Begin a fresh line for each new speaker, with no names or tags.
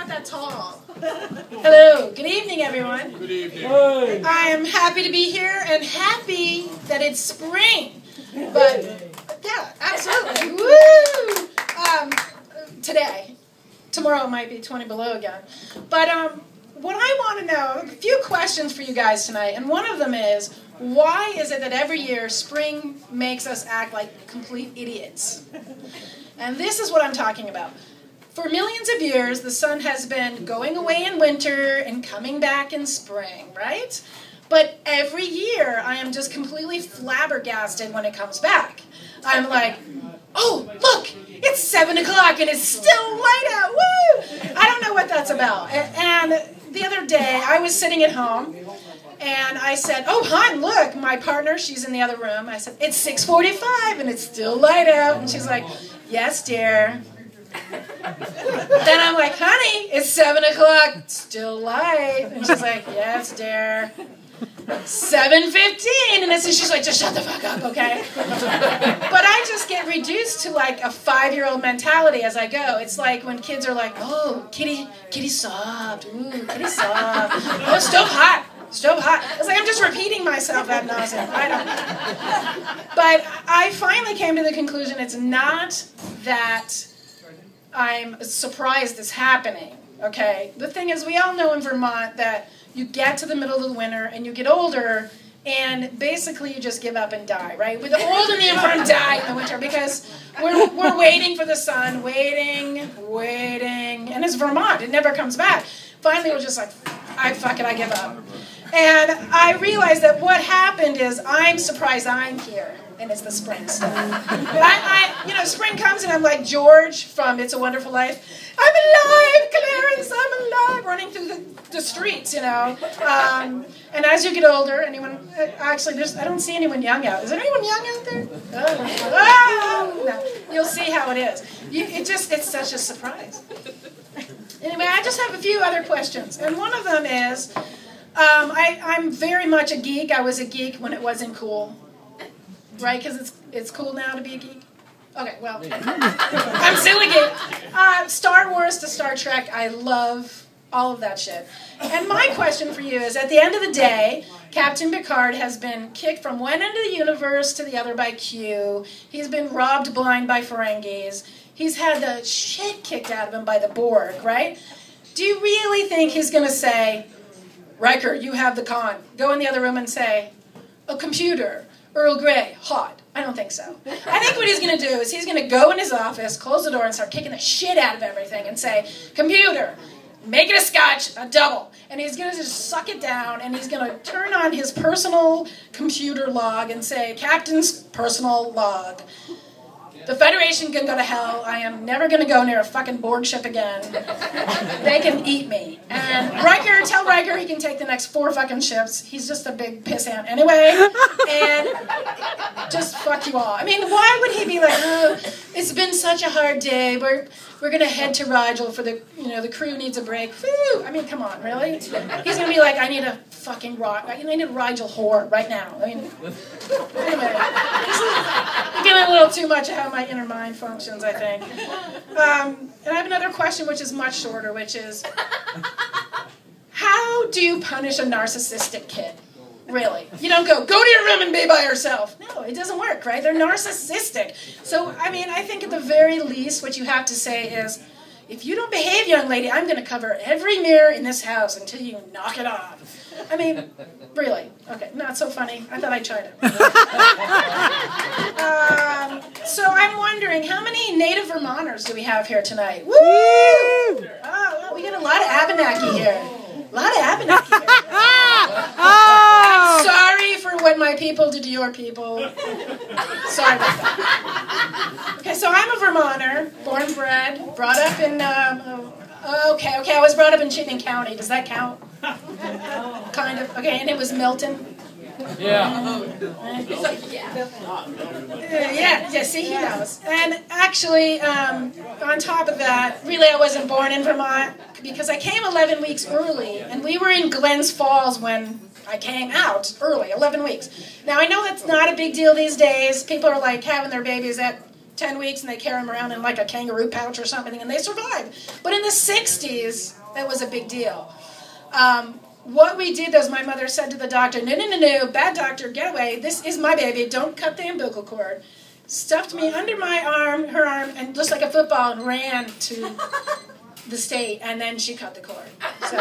not that tall. Hello, good evening, everyone.
Good evening.
Hey.
I am happy to be here and happy that it's spring. But, yeah, absolutely. Woo! Today. Tomorrow it might be 20 below again. But what I want to know, a few questions for you guys tonight, and one of them is, why is it that every year spring makes us act like complete idiots? And this is what I'm talking about. For millions of years, the sun has been going away in winter and coming back in spring, right? But every year, I am just completely flabbergasted when it comes back. I'm like, oh, look, it's 7 o'clock and it's still light out, woo! I don't know what that's about. And the other day, I was sitting at home, and I said, oh, hon, look, my partner, she's in the other room. I said, it's 6:45 and it's still light out. And she's like, yes, dear. Then I'm like, honey, it's 7 o'clock, it's still light. And she's like, yes, dear. 7:15, and she's like, just shut the fuck up, okay? But I just get reduced to like a 5-year-old mentality as I go. It's like when kids are like, oh, kitty soft, ooh, kitty soft, oh, stove hot. Stove hot. It's like I'm just repeating myself ad nauseum. I don't know. But I finally came to the conclusion it's not that I'm surprised it's happening, okay? The thing is, we all know in Vermont that you get to the middle of the winter and you get older and basically you just give up and die, right? With the old and the infirm die in the winter because we're waiting for the sun, waiting, and it's Vermont. It never comes back. Finally, we're just like, fuck it, I give up. And I realized that what happened is I'm surprised I'm here, and it's the spring stuff. Spring comes and I'm like George from It's a Wonderful Life. I'm alive, Clarence, I'm alive, running through the streets, you know. And as you get older, I don't see anyone young out. Is there anyone young out there? Oh, no. You'll see how it is. It's such a surprise. Anyway, I just have a few other questions, and one of them is, I'm very much a geek. I was a geek when it wasn't cool, right? Because it's cool now to be a geek. Okay, well, I'm still a geek. Star Wars to Star Trek, I love all of that shit. And my question for you is, at the end of the day, Captain Picard has been kicked from one end of the universe to the other by Q. He's been robbed blind by Ferengis. He's had the shit kicked out of him by the Borg, right? Do you really think he's going to say, Riker, you have the con. Go in the other room and say, a computer, Earl Grey, hot. I don't think so. I think what he's going to do is he's going to go in his office, close the door, and start kicking the shit out of everything and say, computer, make it a scotch, a double. And he's going to just suck it down, and he's going to turn on his personal computer log and say, Captain's personal log. The Federation can go to hell. I am never going to go near a fucking Borg ship again. They can eat me. And Riker, tell Riker he can take the next 4 fucking ships. He's just a big pissant anyway. And just fuck you all. I mean, why would he be like, oh, it's been such a hard day. We're going to head to Rigel for the crew needs a break. Whew. I mean, come on, really? He's going to be like, I need a fucking I need a Rigel whore right now. I mean, anyway. You're getting a little too much of how my inner mind functions, I think. And I have another question which is much shorter, which is, how do you punish a narcissistic kid? Really? You don't go to your room and be by yourself. No, it doesn't work, right? They're narcissistic. So, I mean, I think at the very least what you have to say is, if you don't behave, young lady, I'm going to cover every mirror in this house until you knock it off. I mean, really. Okay, not so funny. I thought I'd try it. So I'm wondering, how many native Vermonters do we have here tonight? Woo! Oh, well, we got a lot of Abenaki here. A lot of Abenaki here. I'm sorry for what my people did to your people. Sorry about that. Okay, so I'm a Vermonter, born and bred, brought up in, I was brought up in Chittenden County. Does that count? Kind of. Okay, and it was Milton.
Yeah.
Yeah, see, he knows. And actually, on top of that, really I wasn't born in Vermont because I came 11 weeks early, and we were in Glens Falls when I came out early, 11 weeks. Now, I know that's not a big deal these days. People are like having their babies at 10 weeks and they carry them around in like a kangaroo pouch or something, and they survive. But in the 60s, that was a big deal. What we did is my mother said to the doctor, no, bad doctor, get away. This is my baby. Don't cut the umbilical cord. Stuffed me under her arm, and just like a football, and ran to the state, and then she cut the cord. So